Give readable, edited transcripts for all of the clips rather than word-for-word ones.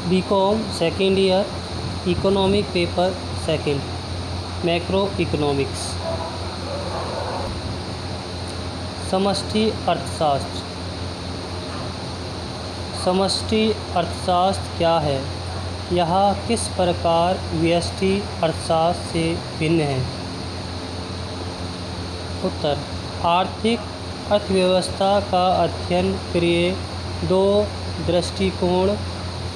BCom second year, economic paper second, macro economics. समष्टि अर्थशास्त्र। समष्टि अर्थशास्त्र क्या है? यह किस प्रकार व्यष्टि अर्थशास्त्र से भिन्न है? उत्तर: आर्थिक अर्थव्यवस्था का अध्ययन क्रय दो दृष्टिकोण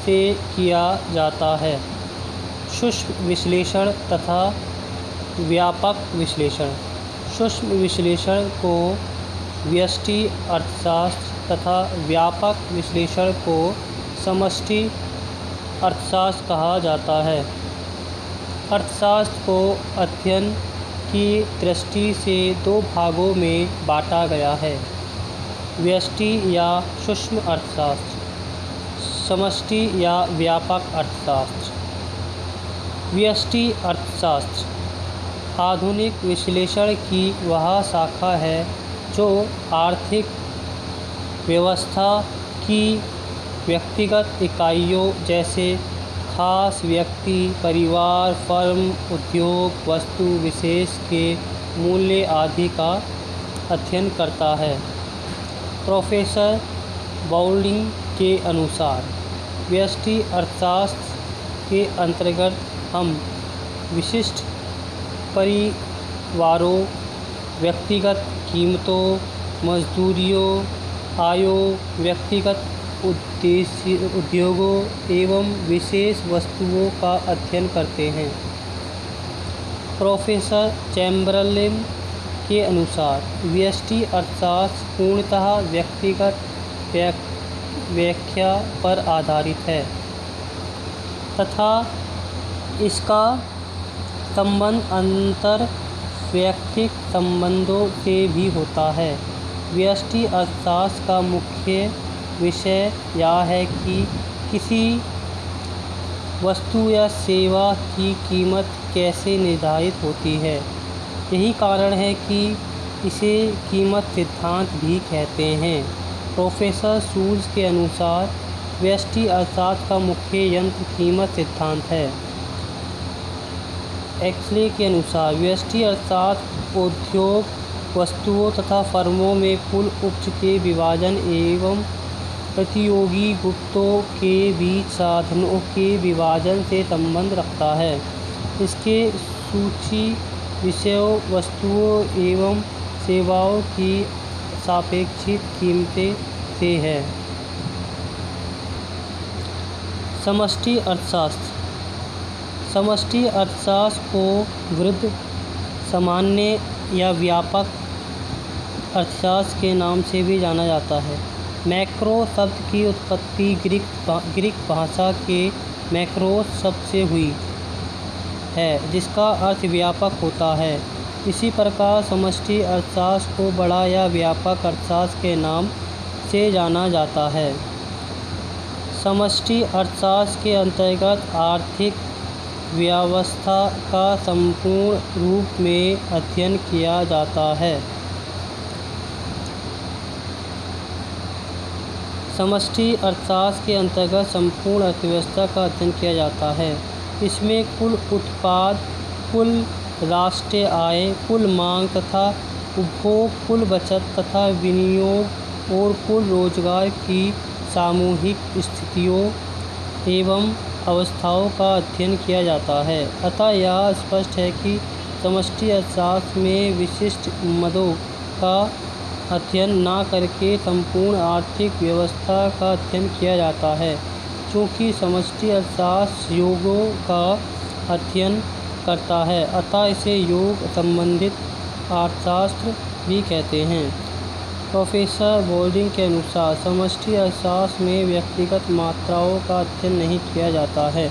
से किया जाता है: सूक्ष्म विश्लेषण तथा व्यापक विश्लेषण। सूक्ष्म विश्लेषण को व्यष्टि अर्थशास्त्र तथा व्यापक विश्लेषण को समष्टि अर्थशास्त्र कहा जाता है। अर्थशास्त्र को अध्ययन की दृष्टि से दो भागों में बांटा गया है: व्यष्टि या सूक्ष्म अर्थशास्त्र, समष्टि या व्यापक अर्थशास्त्र। व्यष्टि अर्थशास्त्र आधुनिक विश्लेषण की वह शाखा है जो आर्थिक व्यवस्था की व्यक्तिगत इकाइयों जैसे खास व्यक्ति, परिवार, फर्म, उद्योग, वस्तु विशेष के मूल्य आदि का अध्ययन करता है। प्रोफेसर बाउल्डिंग के अनुसार व्यष्टि अर्थशास्त्र के अंतर्गत हम विशिष्ट परिवारों, व्यक्तिगत कीमतों, मजदूरियों, आयों, व्यक्तिगत उद्योगों एवं विशेष वस्तुओं का अध्ययन करते हैं। प्रोफेसर चैम्बरलेन के अनुसार व्यष्टि अर्थशास्त्र पूर्णतः व्यक्तिगत व्याख्या पर आधारित है तथा इसका संबंध अंतर वैयक्तिक संबंधों से भी होता है। व्यष्टि अर्थशास्त्र का मुख्य विषय यह है कि किसी वस्तु या सेवा की कीमत कैसे निर्धारित होती है। यही कारण है कि इसे कीमत सिद्धांत भी कहते हैं। प्रोफेसर शूल्स के अनुसार व्यष्टि अर्थशास्त्र का मुख्य यंत्र कीमत सिद्धांत है। एक्सले के अनुसार व्यष्टि अर्थशास्त्र उद्योग वस्तुओं तथा फर्मों में कुल उपज के विभाजन एवं प्रतियोगी गुप्तों के बीच साधनों के विभाजन से संबंध रखता है। इसके सूची विषयों, वस्तुओं एवं सेवाओं की सापेक्षिक कीमतें से है। समष्टि अर्थशास्त्र। समष्टि अर्थशास्त्र को वृहद, सामान्य या व्यापक अर्थशास्त्र के नाम से भी जाना जाता है। मैक्रो शब्द की उत्पत्ति ग्रीक भाषा के मैक्रोस शब्द से हुई है जिसका अर्थ व्यापक होता है। इसी प्रकार समष्टि अर्थशास्त्र को बड़ा या व्यापक अर्थशास्त्र के नाम से जाना जाता है। समष्टि अर्थशास्त्र के अंतर्गत आर्थिक व्यवस्था का संपूर्ण रूप में अध्ययन किया जाता है। समष्टि अर्थशास्त्र के अंतर्गत संपूर्ण अर्थव्यवस्था का अध्ययन किया जाता है। इसमें कुल उत्पाद, कुल राष्ट्रीय आय, कुल मांग तथा उपभोग, कुल बचत तथा विनियोग और कुल रोजगार की सामूहिक स्थितियों एवं अवस्थाओं का अध्ययन किया जाता है। अतः यह स्पष्ट है कि समष्टि अर्थशास्त्र में विशिष्ट मदों का अध्ययन न करके संपूर्ण आर्थिक व्यवस्था का अध्ययन किया जाता है। चूँकि समष्टि अर्थशास्त्र योगों का अध्ययन करता है अतः इसे योग संबंधित अर्थशास्त्र भी कहते हैं। प्रोफेसर बाउल्डिंग के अनुसार समष्टि अर्थशास्त्र में व्यक्तिगत मात्राओं का अध्ययन नहीं किया जाता है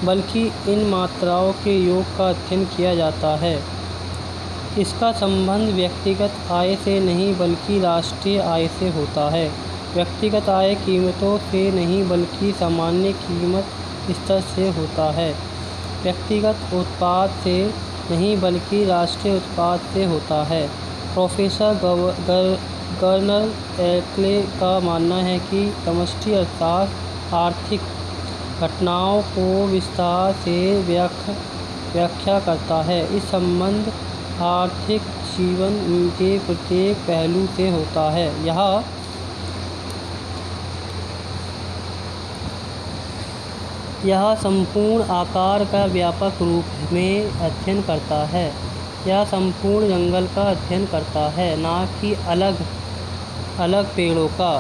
बल्कि इन मात्राओं के योग का अध्ययन किया जाता है। इसका संबंध व्यक्तिगत आय से नहीं बल्कि राष्ट्रीय आय से होता है। व्यक्तिगत आय कीमतों से नहीं बल्कि सामान्य कीमत स्तर से होता है। व्यक्तिगत उत्पाद से नहीं बल्कि राष्ट्रीय उत्पाद से होता है। प्रोफेसर गर्नर एक्ले का मानना है कि समष्टि अर्थशास्त्र आर्थिक घटनाओं को विस्तार से व्याख्या करता है। इस संबंध आर्थिक जीवन के प्रत्येक पहलू से होता है। यह संपूर्ण आकार का व्यापक रूप में अध्ययन करता है। यह संपूर्ण जंगल का अध्ययन करता है, न कि अलग अलग पेड़ों का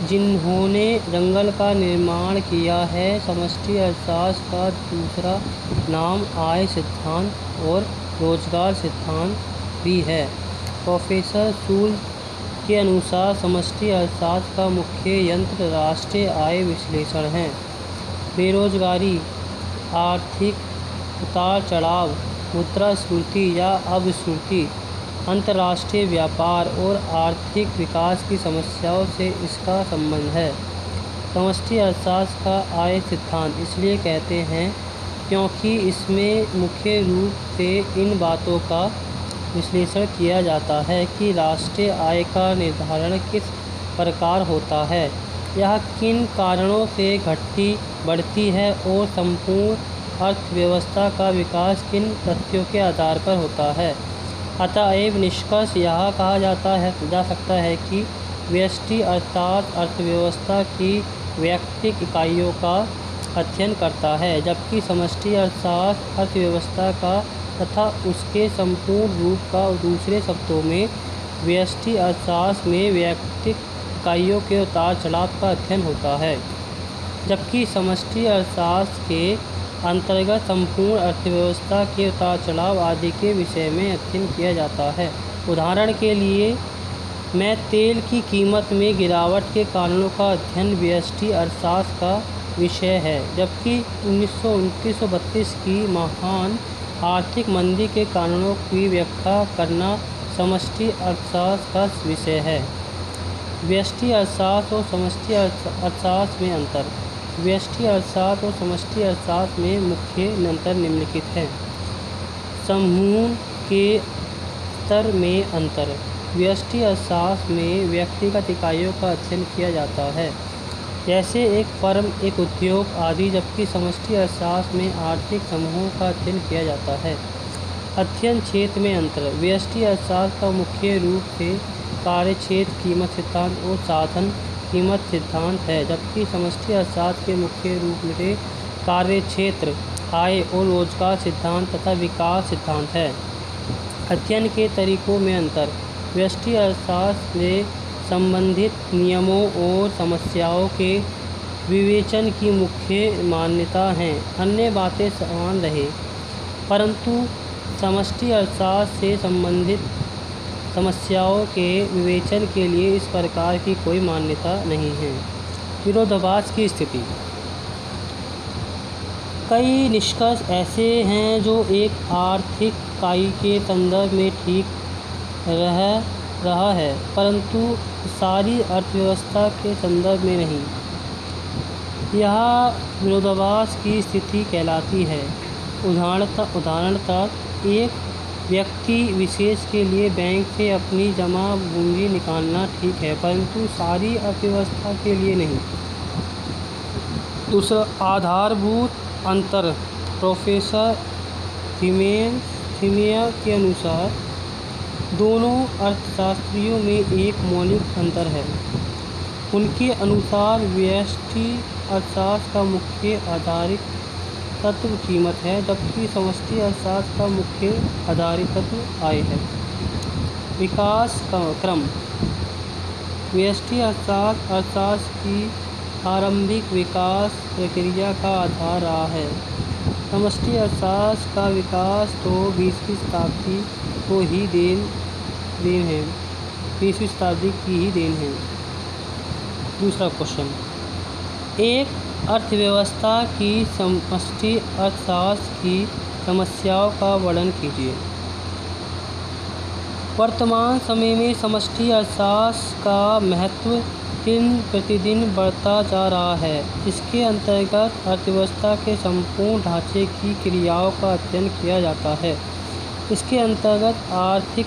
जिन्होंने जंगल का निर्माण किया है। समष्टि अर्थशास्त्र का दूसरा नाम आय सिद्धांत और रोजगार सिद्धांत भी है। प्रोफेसर शूल के अनुसार समष्टि अर्थशास्त्र का मुख्य यंत्र राष्ट्रीय आय विश्लेषण है। बेरोजगारी, आर्थिक उतार चढ़ाव, मुद्रास्फीति या अपस्फीति, अंतर्राष्ट्रीय व्यापार और आर्थिक विकास की समस्याओं से इसका संबंध है। समष्टि अर्थशास्त्र का आय सिद्धांत इसलिए कहते हैं क्योंकि इसमें मुख्य रूप से इन बातों का विश्लेषण किया जाता है कि राष्ट्रीय आय का निर्धारण किस प्रकार होता है, यह किन कारणों से घटती बढ़ती है और संपूर्ण अर्थव्यवस्था का विकास किन तथ्यों के आधार पर होता है। अतएव निष्कर्ष यह कहा जा सकता है कि व्यष्टि अर्थात अर्थव्यवस्था की वैयक्तिक इकाइयों का अध्ययन करता है, जबकि समष्टि अर्थशास्त्र अर्थव्यवस्था का तथा उसके संपूर्ण रूप का। दूसरे शब्दों में व्यष्टि अर्थशास्त्र में वैयक्तिक इकाइयों के उतार चढ़ाव का अध्ययन होता है, जबकि समष्टि अर्थशास्त्र के अंतर्गत संपूर्ण अर्थव्यवस्था के उतार चढ़ाव आदि के विषय में अध्ययन किया जाता है। उदाहरण के लिए में तेल की कीमत में गिरावट के कारणों का अध्ययन व्यष्टि अर्थशास्त्र का विषय है, जबकि 1929-32 की महान आर्थिक मंदी के कारणों की व्याख्या करना समष्टि अर्थशास्त्र का विषय है। व्यष्टि अर्थशास्त्र और समष्टि अर्थशास्त्र में अंतर। व्यष्टि अर्थशास्त्र और समष्टि अर्थशास्त्र में मुख्य अंतर निम्नलिखित है। समूह के स्तर में अंतर। व्यष्टि अर्थशास्त्र में व्यक्तिगत इकाइयों का अध्ययन किया जाता है, जैसे एक फर्म, एक उद्योग आदि, जबकि समष्टि अर्थशास्त्र में आर्थिक समूहों का अध्ययन किया जाता है। अध्ययन क्षेत्र में अंतर। व्यष्टि अर्थशास्त्र का मुख्य रूप से कार्यक्षेत्र कीमत सिद्धांत और साधन कीमत सिद्धांत है, जबकि समष्टि अर्थशास्त्र के मुख्य रूप से कार्यक्षेत्र, आय और रोजगार सिद्धांत तथा विकास सिद्धांत है। अध्ययन के तरीकों में अंतर। व्यष्टि अर्थशास्त्र से संबंधित नियमों और समस्याओं के विवेचन की मुख्य मान्यता है। अन्य बातें समान रहे, परंतु समष्टि अर्थशास्त्र से संबंधित समस्याओं के विवेचन के लिए इस प्रकार की कोई मान्यता नहीं है। विरोधाभास की स्थिति। कई निष्कर्ष ऐसे हैं जो एक आर्थिक इकाई के संदर्भ में ठीक रहा है, परंतु सारी अर्थव्यवस्था के संदर्भ में नहीं। यह विरोधाभास की स्थिति कहलाती है। उदाहरणतः एक व्यक्ति विशेष के लिए बैंक से अपनी जमा पूंजी निकालना ठीक है, परंतु सारी अर्थव्यवस्था के लिए नहीं। दूसरा, आधारभूत अंतर। प्रोफेसर थीमिया के अनुसार दोनों अर्थशास्त्रियों में एक मौलिक अंतर है। उनके अनुसार व्यष्टि अर्थशास्त्र का मुख्य आधारित तत्व कीमत है, जबकि समष्टि अर्थशास्त्र का मुख्य आधारित तत्व आय है। विकास का क्रम। व्यष्टि अर्थशास्त्र की आरंभिक विकास प्रक्रिया का आधार रहा है। समष्टि अर्थशास्त्र का विकास तो 20वीं शताब्दी को ही देन है, 20वीं शताब्दी की ही देन है। दूसरा क्वेश्चन, एक अर्थव्यवस्था की समष्टि अर्थशास्त्र की समस्याओं का वर्णन कीजिए। वर्तमान समय में समष्टि अर्थशास्त्र का महत्व दिन प्रतिदिन बढ़ता जा रहा है। इसके अंतर्गत अर्थव्यवस्था के संपूर्ण ढांचे की क्रियाओं का अध्ययन किया जाता है। इसके अंतर्गत आर्थिक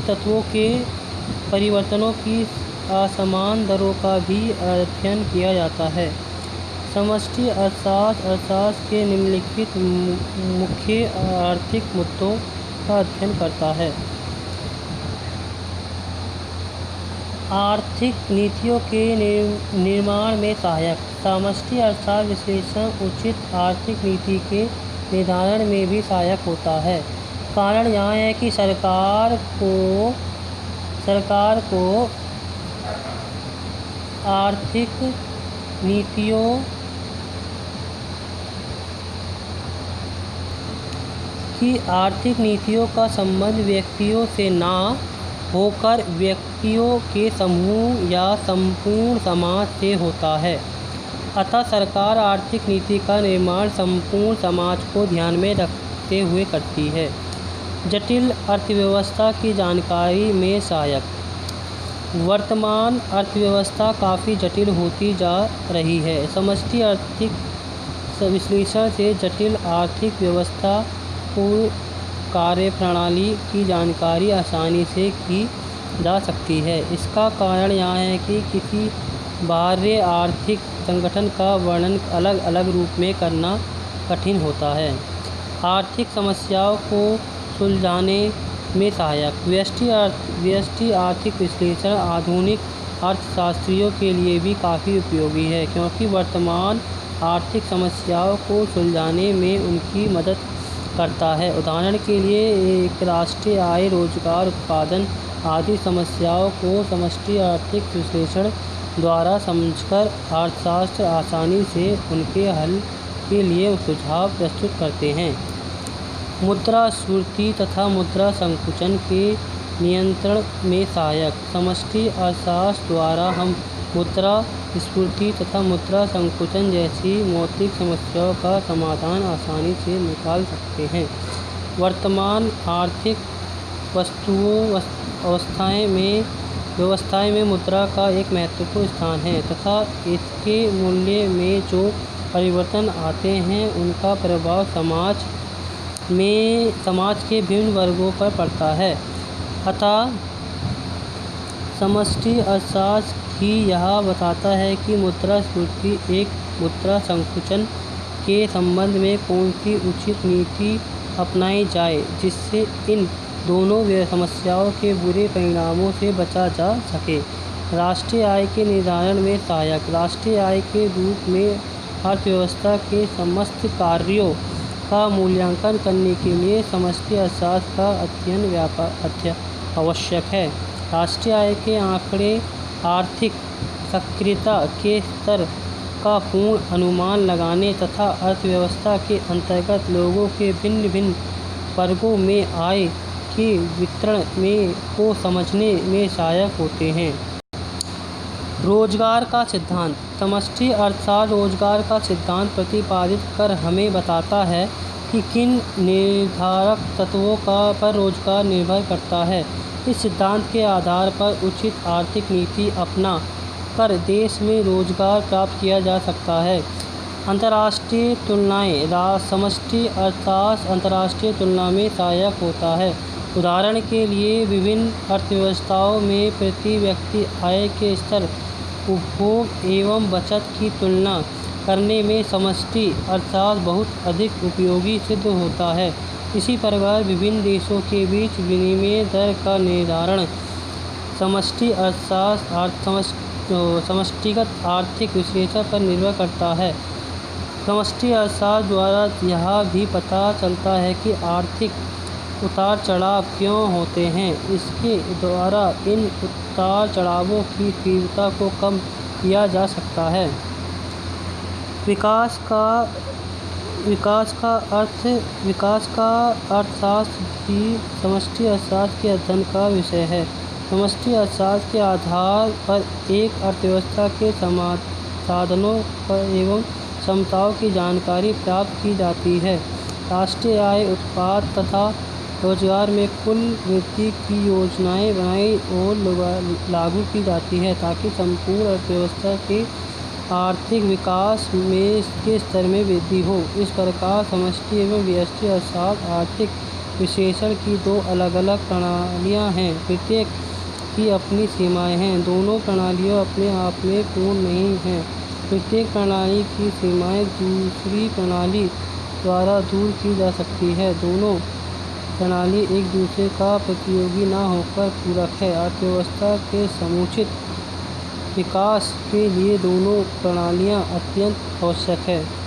तत्वों के परिवर्तनों की असमान दरों का भी अध्ययन किया जाता है। समष्टि अर्थशास्त्र के निम्नलिखित मुख्य आर्थिक मुद्दों का अध्ययन करता है। आर्थिक नीतियों के निर्माण में सहायक। समष्टि अर्थशास्त्र विश्लेषण उचित आर्थिक नीति के निर्धारण में भी सहायक होता है। कारण यह है कि सरकार को आर्थिक नीतियों का संबंध व्यक्तियों से ना होकर व्यक्तियों के समूह या संपूर्ण समाज से होता है। अतः सरकार आर्थिक नीति का निर्माण संपूर्ण समाज को ध्यान में रखते हुए करती है। जटिल अर्थव्यवस्था की जानकारी में सहायक। वर्तमान अर्थव्यवस्था काफ़ी जटिल होती जा रही है। समष्टि आर्थिक विश्लेषण से जटिल आर्थिक व्यवस्था पूर्ण कार्यप्रणाली की जानकारी आसानी से की जा सकती है। इसका कारण यह है कि किसी बाह्य आर्थिक संगठन का वर्णन अलग अलग रूप में करना कठिन होता है। आर्थिक समस्याओं को सुलझाने में सहायक। व्यष्टि आर्थिक विश्लेषण आधुनिक अर्थशास्त्रियों के लिए भी काफ़ी उपयोगी है, क्योंकि वर्तमान आर्थिक समस्याओं को सुलझाने में उनकी मदद करता है। उदाहरण के लिए एक राष्ट्रीय आय, रोजगार, उत्पादन आदि समस्याओं को समष्टि आर्थिक विश्लेषण द्वारा समझकर अर्थशास्त्र आसानी से उनके हल के लिए सुझाव प्रस्तुत करते हैं। मुद्रास्फीति तथा मुद्रा संकुचन के नियंत्रण में सहायक। समष्टि अर्थशास्त्र द्वारा हम मुद्रास्फीति तथा मुद्रा संकुचन जैसी मौलिक समस्याओं का समाधान आसानी से निकाल सकते हैं। वर्तमान आर्थिक व्यवस्थाएं में मुद्रा का एक महत्वपूर्ण स्थान है तथा इसके मूल्य में जो परिवर्तन आते हैं उनका प्रभाव समाज के विभिन्न वर्गों पर पड़ता है। अतः समष्टि अर्थशास्त्र ही यह बताता है कि मुद्रास्फीति एक मुद्रा संकुचन के संबंध में कौन सी उचित नीति अपनाई जाए जिससे इन दोनों समस्याओं के बुरे परिणामों से बचा जा सके। राष्ट्रीय आय के निर्धारण में सहायक। राष्ट्रीय आय के रूप में अर्थव्यवस्था के समस्त कार्यों का मूल्यांकन करने के लिए समष्टि अर्थशास्त्र का अध्ययन आवश्यक है। राष्ट्रीय आय के आंकड़े आर्थिक सक्रियता के स्तर का पूर्ण अनुमान लगाने तथा अर्थव्यवस्था के अंतर्गत लोगों के भिन्न भिन्न वर्गों में आय के वितरण को समझने में सहायक होते हैं। रोजगार का सिद्धांत। समष्टि अर्थशास्त्र रोजगार का सिद्धांत प्रतिपादित कर हमें बताता है कि किन निर्धारक तत्वों पर रोजगार निर्भर करता है। इस सिद्धांत के आधार पर उचित आर्थिक नीति अपना कर देश में रोजगार प्राप्त किया जा सकता है। अंतर्राष्ट्रीय तुलनाएं। समष्टि अर्थशास्त्र अंतर्राष्ट्रीय तुलना में सहायक होता है। उदाहरण के लिए विभिन्न अर्थव्यवस्थाओं में प्रति व्यक्ति आय के स्तर, उपभोग एवं बचत की तुलना करने में समष्टि अर्थशास्त्र बहुत अधिक उपयोगी सिद्ध होता है। इसी प्रकार विभिन्न देशों के बीच विनिमय दर का निर्धारण समष्टि अर्थशास्त्र समष्टिगत आर्थिक विश्लेषण पर निर्भर करता है। समष्टि अर्थशास्त्र द्वारा यह भी पता चलता है कि आर्थिक उतार चढ़ाव क्यों होते हैं। इसके द्वारा इन उतार चढ़ावों की तीव्रता को कम किया जा सकता है। विकास का अर्थशास्त्र भी समष्टि अर्थशास्त्र के अध्ययन का विषय है। समष्टि अर्थशास्त्र के आधार पर एक अर्थव्यवस्था के साधनों एवं क्षमताओं की जानकारी प्राप्त की जाती है। राष्ट्रीय आय, उत्पाद तथा रोजगार में कुल वृद्धि की योजनाएं बनाई और लागू की जाती है ताकि संपूर्ण अर्थव्यवस्था के आर्थिक विकास में के स्तर में वृद्धि हो। इस प्रकार समष्टि एवं व्यष्टि अर्थशास्त्र आर्थिक विश्लेषण की दो अलग अलग प्रणालियां हैं। प्रत्येक की अपनी सीमाएं हैं। दोनों प्रणालियाँ अपने आप में पूर्ण नहीं हैं। प्रत्येक प्रणाली की सीमाएं दूसरी प्रणाली द्वारा दूर की जा सकती है। दोनों प्रणाली एक दूसरे का प्रतियोगी न होकर पूरक है। अर्थव्यवस्था के समुचित विकास के लिए दोनों प्रणालियाँ अत्यंत आवश्यक है।